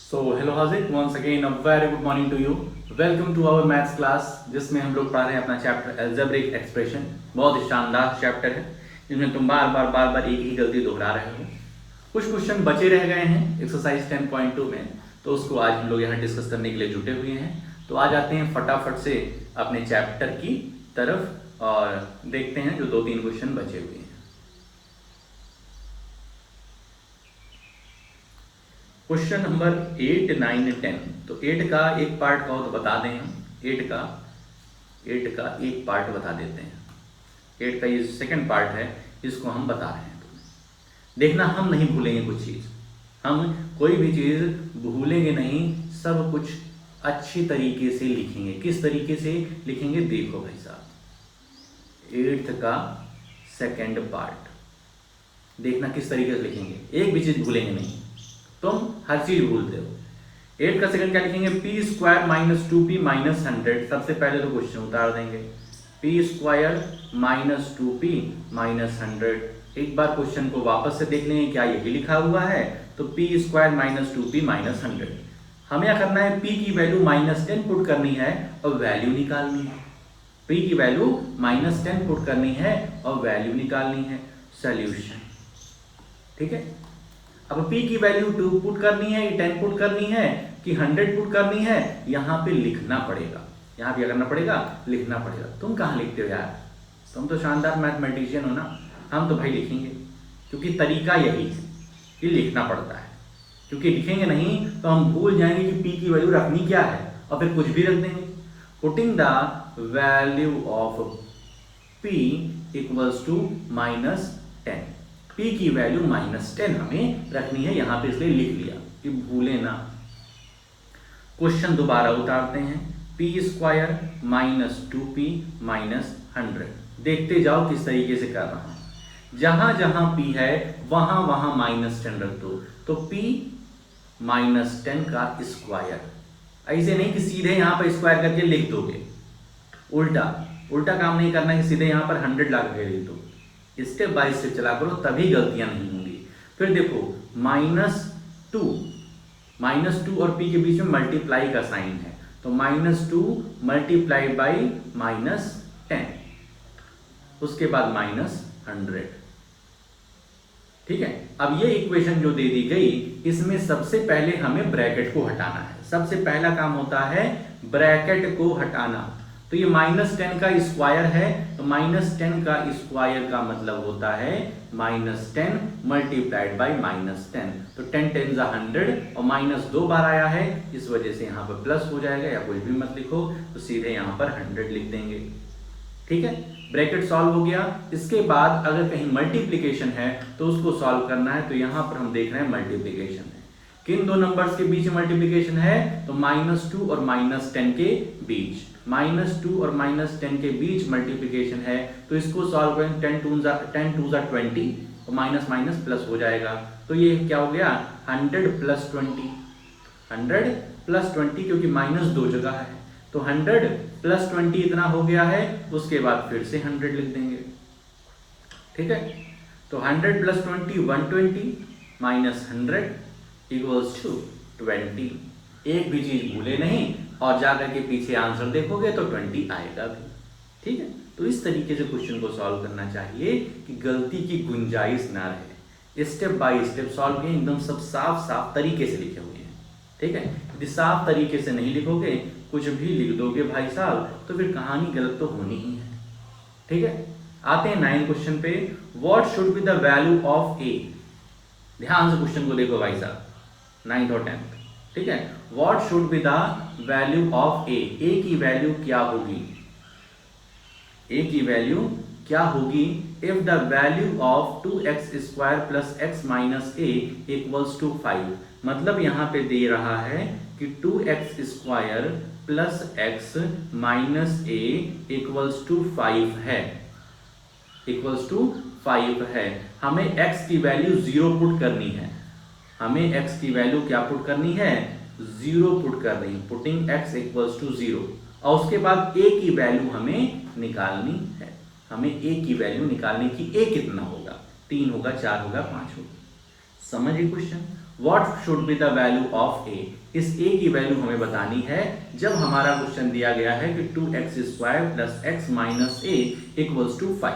सो hello हाजिर, once again a very good morning to you. Welcome to our maths class, जिसमें हम लोग पढ़ रहे हैं अपना चैप्टर अलजेब्रिक एक्सप्रेशन। बहुत ही शानदार चैप्टर है, जिसमें तुम बार बार एक ही गलती दोहरा रहे हो। कुछ क्वेश्चन बचे रह गए हैं एक्सरसाइज 10.2 में, तो उसको आज हम लोग यहाँ डिस्कस करने के लिए जुटे हुए हैं। तो आ जाते हैं फटाफट से अपने चैप्टर की तरफ और देखते हैं जो 2-3 क्वेश्चन बचे हुए हैं। Question number 8, 9, 10। तो 8 का एक पार्ट कहो तो बता दें हम। 8 का एक पार्ट बता देते हैं। 8 का ये सेकंड पार्ट है, इसको हम बता रहे हैं। देखना, हम नहीं भूलेंगे कुछ चीज़, हम कोई भी चीज़ भूलेंगे नहीं, सब कुछ अच्छी तरीके से लिखेंगे। किस तरीके से लिखेंगे देखो भाई साहब। 8 का सेकंड पार्ट देखना किस तरीके से लिखेंगे, एक भी चीज़ भूलेंगे नहीं। तुम हर चीज भूलते हो। 8 का सेकंड क्या लिखेंगे? P square minus 2p minus 100। सबसे पहले तो क्वेश्चन उतार देंगे, P square minus 2p minus 100। एक बार क्वेश्चन को वापस से देख लेंगे, क्या यही लिखा हुआ है? तो P square minus 2p minus 100। हमें क्या करना है? p की वैल्यू -10 पुट करनी है और वैल्यू निकालनी है। p की वैल्यू -10 पुट करनी है और वैल्यू निकालनी है। सॉल्यूशन, ठीक है। अब p की वैल्यू 2 पुट करनी है, 10 पुट करनी है कि 100 पुट करनी है, यहाँ पे लिखना पड़ेगा। यहाँ पे क्या करना पड़ेगा? लिखना पड़ेगा। तुम कहाँ लिखते हो यार? तुम तो शानदार मैथमेटिशियन हो ना। हम तो भाई लिखेंगे, क्योंकि तरीका यही है कि लिखना पड़ता है। क्योंकि लिखेंगे नहीं तो हम भूल जाएंगे कि p की वैल्यू रखनी क्या है और फिर कुछ भी रख देंगे। Putting the value of p equals to -10। p की वैल्यू -10 हमें रखनी है यहाँ पे, इसलिए लिख लिया कि भूले ना। क्वेश्चन दोबारा उतारते हैं, P square minus 2p minus 100। देखते जाओ किस तरीके से कर रहा हूं। जहां जहां p है वहां वहां -10 रख दो। तो p -10 का स्क्वायर, ऐसे नहीं कि सीधे यहां पर स्क्वायर करके लिख दोगे। उल्टा काम नहीं करना कि सीधे यहां पर 100 ला के लिख दो। स्टेप बाय स्टेप चला करो, तभी गलतियां नहीं होंगी। फिर देखो -2 और p के बीच में मल्टीप्लाई का साइन है, तो -2 मल्टीप्लाई बाई -10, उसके बाद -100। ठीक है। अब ये इक्वेशन जो दे दी गई, इसमें सबसे पहले हमें ब्रैकेट को हटाना है। सबसे पहला काम होता है ब्रैकेट को हटाना। तो ये -10 का स्क्वायर है, तो -10 का स्क्वायर का मतलब होता है -10 मल्टीप्लाइड बाई -10। तो 10 10 100 और -2 बार आया है, इस वजह से यहाँ पर प्लस हो जाएगा, या कुछ भी मत लिखो, तो सीधे यहाँ पर 100 लिख देंगे। ठीक है, ब्रैकेट सॉल्व हो गया। इसके बाद अगर कहीं मल्टीप्लिकेशन है तो उसको सॉल्व करना है। तो यहाँ पर हम देख रहे हैं मल्टीप्लिकेशन है। किन दो नंबर्स के बीच मल्टीप्लिकेशन है? तो -2 और -10 के बीच। -2 और -10 के बीच मल्टीप्लिकेशन है, तो इसको सॉल्व करें। 10 2 = 20 और माइनस माइनस प्लस हो जाएगा। तो ये क्या हो गया? 100 + 20। 100 + 20, क्योंकि -2 जगह है, तो 100 + 20 इतना हो गया है। उसके बाद फिर से 100 लिख देंगे। ठीक है, तो 100 + 20 120 -100 = 20। एक भी चीज भूले नहीं और जाकर के पीछे आंसर देखोगे तो 20 आएगा भी। ठीक है, तो इस तरीके से क्वेश्चन को सॉल्व करना चाहिए कि गलती की गुंजाइश ना रहे। स्टेप बाय स्टेप सॉल्व किए, एकदम सब साफ साफ तरीके से लिखे हुए हैं। ठीक है, यदि साफ तरीके से नहीं लिखोगे, कुछ भी लिख दोगे भाई साहब, तो फिर कहानी गलत तो होनी ही है। ठीक है, आते हैं 9 क्वेश्चन पे। What should be the value of a? ध्यान से क्वेश्चन को देखो भाई साहब, 9th और 10th। ठीक है, what should be the value of a? A की वैल्यू क्या होगी? ए की वैल्यू क्या होगी? If the value of 2x² + x - a = 5। मतलब यहां पे दे रहा है कि 2x² + x - a = 5 है, =5 है। हमें x की वैल्यू 0 पुट करनी है। हमें x की वैल्यू क्या पुट करनी है? 0 पुट कर रही है। पुटिंग x = 0, और उसके बाद a की वैल्यू हमें निकालनी है। हमें a की वैल्यू निकालने की, a कितना होगा? 3 होगा, 4 होगा, 5 होगा। समझिए question. What should be the value of a, इस a की वैल्यू हमें बतानी है जब हमारा क्वेश्चन दिया गया है कि 2x² plus x minus A equals to 5।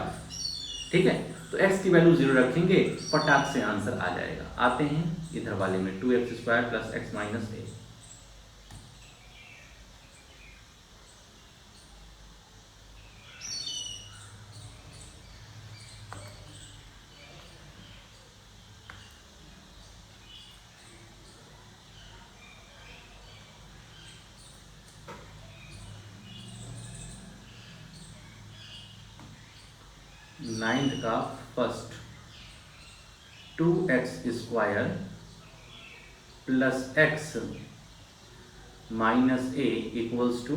ठीक है, तो x की वैल्यू 0 रखेंगे, फटाक से आंसर आ जाएगा। आते हैं इधर वाले में 2x² plus x minus A. Ninth का first 2x² plus x minus A equals to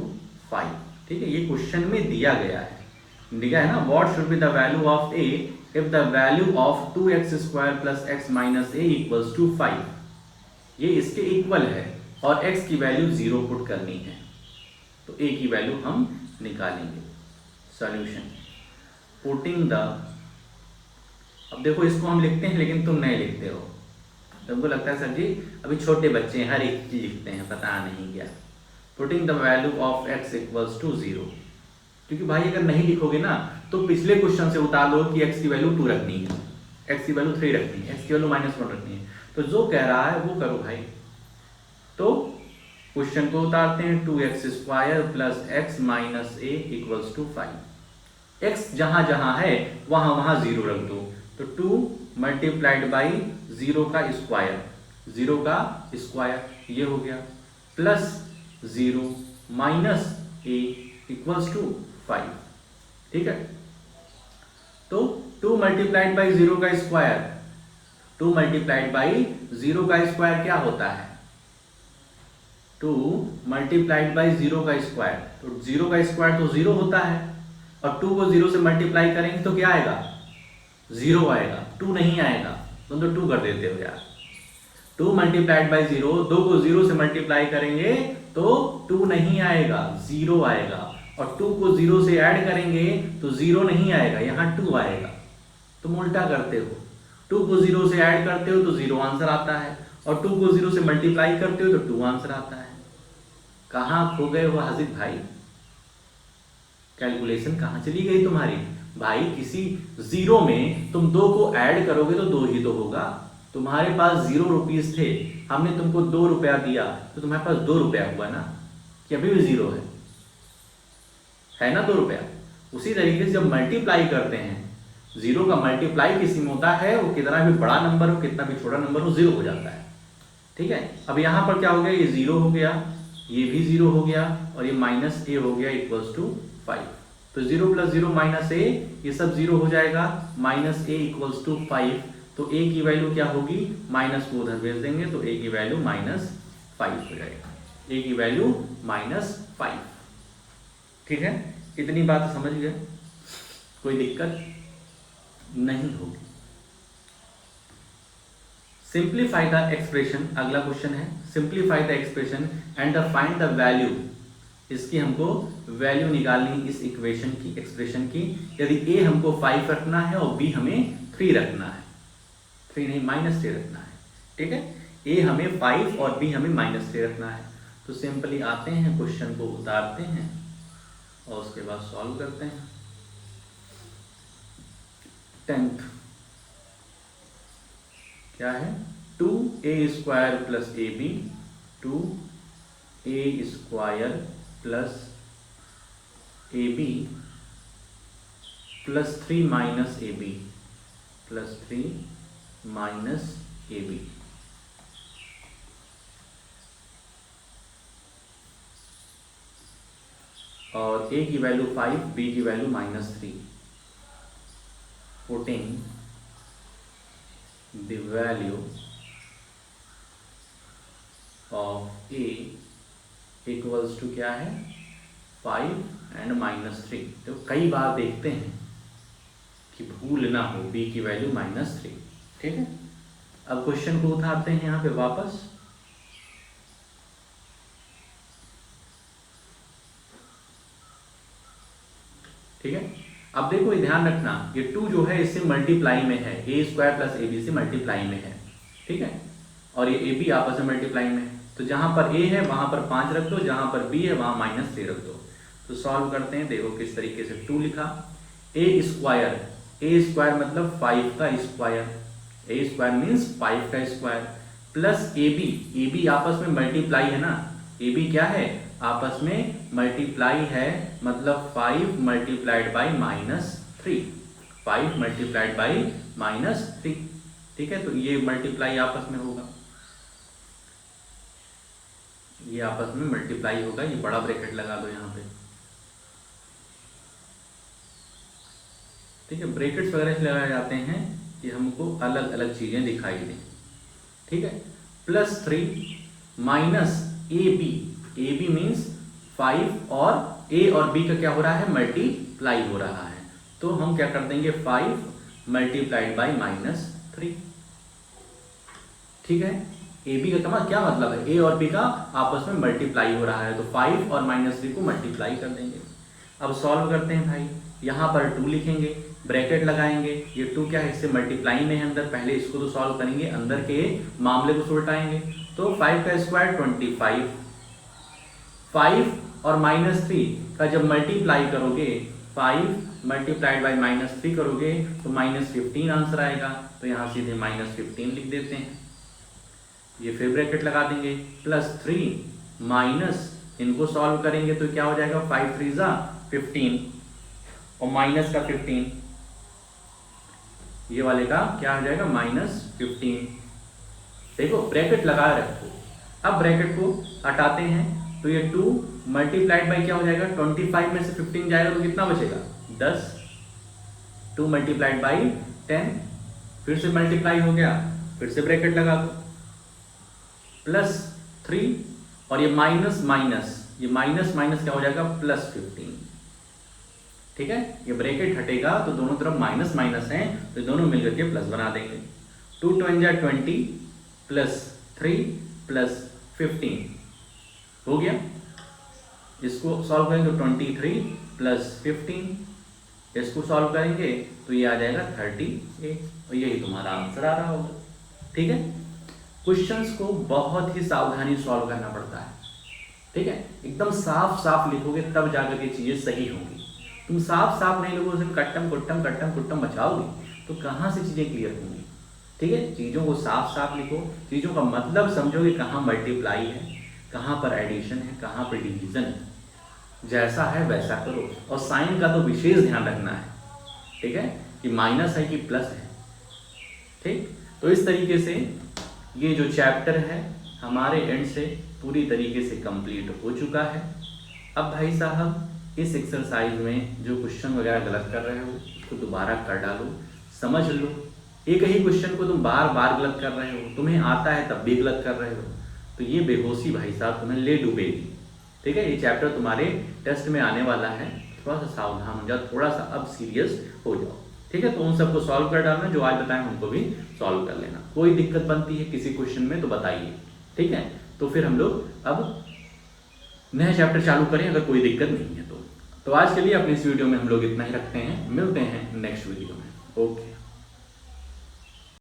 5। ठीक है, ये क्वेश्चन में दिया गया है ना, what should be the value of A if the value of 2x² plus x minus A equals to 5। ये इसके इक्वल है और x की वैल्यू 0 पुट करनी है, तो a की वैल्यू हम निकालेंगे। सॉल्यूशन पुटिंग द, अब देखो इसको हम लिखते हैं लेकिन तुम नहीं लिखते हो, तुमको लगता है सर जी अभी छोटे बच्चे हैं, हर एक चीज लिखते हैं, पता नहीं क्या। Putting the value of x equals to 0, क्योंकि भाई अगर नहीं लिखोगे ना तो पिछले क्वेश्चन से उतार लो कि x की वैल्यू 2 रखनी है, x की वैल्यू 3 रखनी है, x की वैल्यू -1 रखनी है, तो जो कह रहा है वो करो भाई। तो क्वेश्चन को उतारते हैं, 2x² plus x minus A equals to 5। x जहां जहां है वहां वहां 0 रख दो, तो 2 मल्टीप्लाइड बाई 0 का स्क्वायर, 0 का स्क्वायर ये हो गया, plus 0 minus A equals to 5। ठीक है, तो 2 मल्टीप्लाइड बाई 0 का स्क्वायर, 2 मल्टीप्लाइड बाई 0 का स्क्वायर क्या होता है, 2 मल्टीप्लाइड बाई 0 का स्क्वायर, तो 0 का स्क्वायर तो 0 होता है, और 2 को 0 से मल्टीप्लाई करेंगे तो क्या आएगा, 0 आएगा, 2 नहीं आएगा। तुम तो 2 कर देते हो यार। 2 मल्टीप्लाइड बाई 0, 2 को 0 से मल्टीप्लाई करेंगे तो 2 नहीं आएगा, 0 आएगा, और 2 को 0 से ऐड करेंगे तो 0 नहीं आएगा, यहाँ 2 आएगा। तुम उल्टा करते हो, 2 को 0 से ऐड करते हो तो 0 आंसर आता है, और 2 को 0 से मल्टीप्लाई करते हो तो 2 आंसर आता है। कहाँ खो गए हो हाजिर भाई, कैलकुलेशन कहाँ चली गई तुम्हारी भाई। किसी 0 में तुम 2 को ऐड करोगे तो 2 ही तो होगा। तुम्हारे पास 0 रुपीज थे, हमने तुमको 2 रुपया दिया, तो तुम्हारे पास 2 रुपया हुआ ना, कि अभी भी 0 है ना 2 रुपया। उसी तरीके से जब मल्टीप्लाई करते हैं, 0 का मल्टीप्लाई किसी में होता है, वो कितना भी बड़ा नंबर हो कितना भी छोटा नंबर हो 0 हो जाता है। ठीक है, अब यहाँ पर क्या हो गया, ये 0 हो गया, ये भी 0 हो गया, और ये माइनस ए हो गया इक्वल्स टू 5। तो 0 प्लस 0 माइनस ए, ये सब 0 हो जाएगा, माइनस ए इक्वल्स टू 5। तो ए की वैल्यू क्या होगी, माइनस को उधर भेज देंगे तो ए की वैल्यू -5 हो जाएगा, ए की वैल्यू -5। ठीक है, इतनी बात समझ गए, कोई दिक्कत नहीं होगी। सिंप्लीफाई द एक्सप्रेशन, अगला क्वेश्चन है, simplify the expression and find the value. इसकी हमको वैल्यू निकालनी इस इक्वेशन की, एक्सप्रेशन की। यदि a हमको 5 रखना है और b हमें 3 रखना है, 3 नहीं -3 रखना है। ठीक है, a हमें 5 और b हमें -3 रखना है। तो सिंपली आते हैं, क्वेश्चन को उतारते हैं और उसके बाद सॉल्व करते हैं। 10th क्या है, 2a² plus ab, 2a² plus ab plus 3 minus ab, plus 3 minus ab। और a की वैल्यू 5, b की वैल्यू -3। Putting the value of a equals to क्या है, 5 एंड -3। तो कई बार देखते हैं कि भूल ना हो, b की वैल्यू -3। ठीक है, अब क्वेश्चन को उठाते हैं यहाँ पे वापस। ठीक है, अब देखो ये ध्यान रखना, ये 2 जो है इससे मल्टीप्लाई में है, a² प्लस ab से मल्टीप्लाई में है। ठीक है, और ये ए बी आपस में मल्टीप्लाई में है, तो जहाँ पर ए है वहाँ पर 5 रख दो, जहाँ पर बी है वहाँ -3 रख दो। तो सॉल्व करते हैं, देखो किस तरीके से 2 लिखा, ए स्क्वायर मतलब 5 का स्क्वायर, ए स्क्वायर मीन्स 5 का स्क्वायर, प्लस ए बी आपस में मल्टीप्लाई है ना, ए बी क्या है आपस में मल्टीप्लाई है, मतलब 5 मल्टीप्लाइड बाई -3, 5 मल्टीप्लाइड बाई -3, ठीक है। तो ये मल्टीप्लाई आपस में होगा, ये आपस में मल्टीप्लाई होगा, ये बड़ा ब्रैकेट लगा दो यहाँ पे, ठीक है। ब्रैकेट्स वगैरह लगाए जाते हैं कि हमको अलग अलग चीजें दिखाई दें, ठीक है। +3 माइनस ए बी मीन्स 5 और ए और बी का क्या हो रहा है मल्टीप्लाई हो रहा है, तो हम क्या कर देंगे 5 मल्टीप्लाइड बाई -3, ठीक है। ए बी का क्या मतलब है, ए और बी का आपस में मल्टीप्लाई हो रहा है, तो 5 और -3 को मल्टीप्लाई कर देंगे। अब सॉल्व करते हैं भाई, यहाँ पर 2 लिखेंगे, ब्रैकेट लगाएंगे, ये 2 क्या है इससे मल्टीप्लाई में है अंदर, पहले इसको तो सॉल्व करेंगे, अंदर के मामले को सुलटाएंगे, तो 5 का स्क्वायर 25, 5 और -3 का जब मल्टीप्लाई करोगे, 5 मल्टीप्लाइड बाई -3 करोगे तो -15 आंसर आएगा, तो यहाँ सीधे -15 लिख देते हैं, ये फिर ब्रैकेट लगा देंगे, +3 माइनस इनको सॉल्व करेंगे तो क्या हो जाएगा 5 3 जा 15 और माइनस का 15, ये वाले का क्या हो जाएगा -15, देखो ब्रैकेट लगा रखो। अब ब्रैकेट को हटाते हैं तो ये 2 मल्टीप्लाइड बाई क्या हो जाएगा 25 में से 15 जाएगा तो कितना बचेगा 10, 2 मल्टीप्लाइड बाई 10, फिर से मल्टीप्लाई हो गया, फिर से ब्रैकेट लगा दो, +3 और ये माइनस ये माइनस क्या हो जाएगा +15, ठीक है। ये ब्रैकेट हटेगा तो दोनों तरफ माइनस है, तो दोनों मिलकर के प्लस बना देंगे, 2 2 जा 20 +3 +15 हो गया। इसको सॉल्व करेंगे तो 23 +15, इसको सॉल्व करेंगे तो ये आ जाएगा 38, और यही तुम्हारा आंसर आ रहा होगा, ठीक है। क्वेश्चंस को बहुत ही सावधानी सॉल्व करना पड़ता है, ठीक है। एकदम साफ लिखोगे तब जाकर के चीजें सही होंगी, तुम साफ नहीं लिखोगे, सिर्फ कट्टम कुट्टम बचाओगे तो कहाँ से चीजें क्लियर होंगी, ठीक है। चीजों को साफ लिखो, चीजों का मतलब समझोगे, कहाँ मल्टीप्लाई है, कहाँ पर एडिशन है, कहाँ पर डिवीजन है, जैसा है वैसा करो, और साइन का तो विशेष ध्यान रखना है, ठीक है, कि माइनस है कि प्लस है, ठीक। तो इस तरीके से ये जो चैप्टर है हमारे एंड से पूरी तरीके से कंप्लीट हो चुका है। अब भाई साहब इस एक्सरसाइज में जो क्वेश्चन वगैरह गलत कर रहे हो उसको दोबारा कर डालो, समझ लो। एक ही क्वेश्चन को तुम बार गलत कर रहे हो, तुम्हें आता है तब भी गलत कर रहे हो, तो ये बेहोशी भाई साहब तुम्हें ले डूबेगी, ठीक है। ये चैप्टर तुम्हारे टेस्ट में आने वाला है, थोड़ा सा सावधान हो जाओ, थोड़ा सा अब सीरियस हो जाओ, ठीक है। तो उन सबको सॉल्व कर डालना, जो आज बताएं उनको भी सॉल्व कर लेना। कोई दिक्कत बनती है किसी क्वेश्चन में तो बताइए, ठीक है। तो फिर हम लोग अब नया चैप्टर चालू करें अगर कोई दिक्कत नहीं है तो आज के लिए अपनी इस वीडियो में हम लोग इतना ही रखते हैं, मिलते हैं नेक्स्ट वीडियो में, ओके।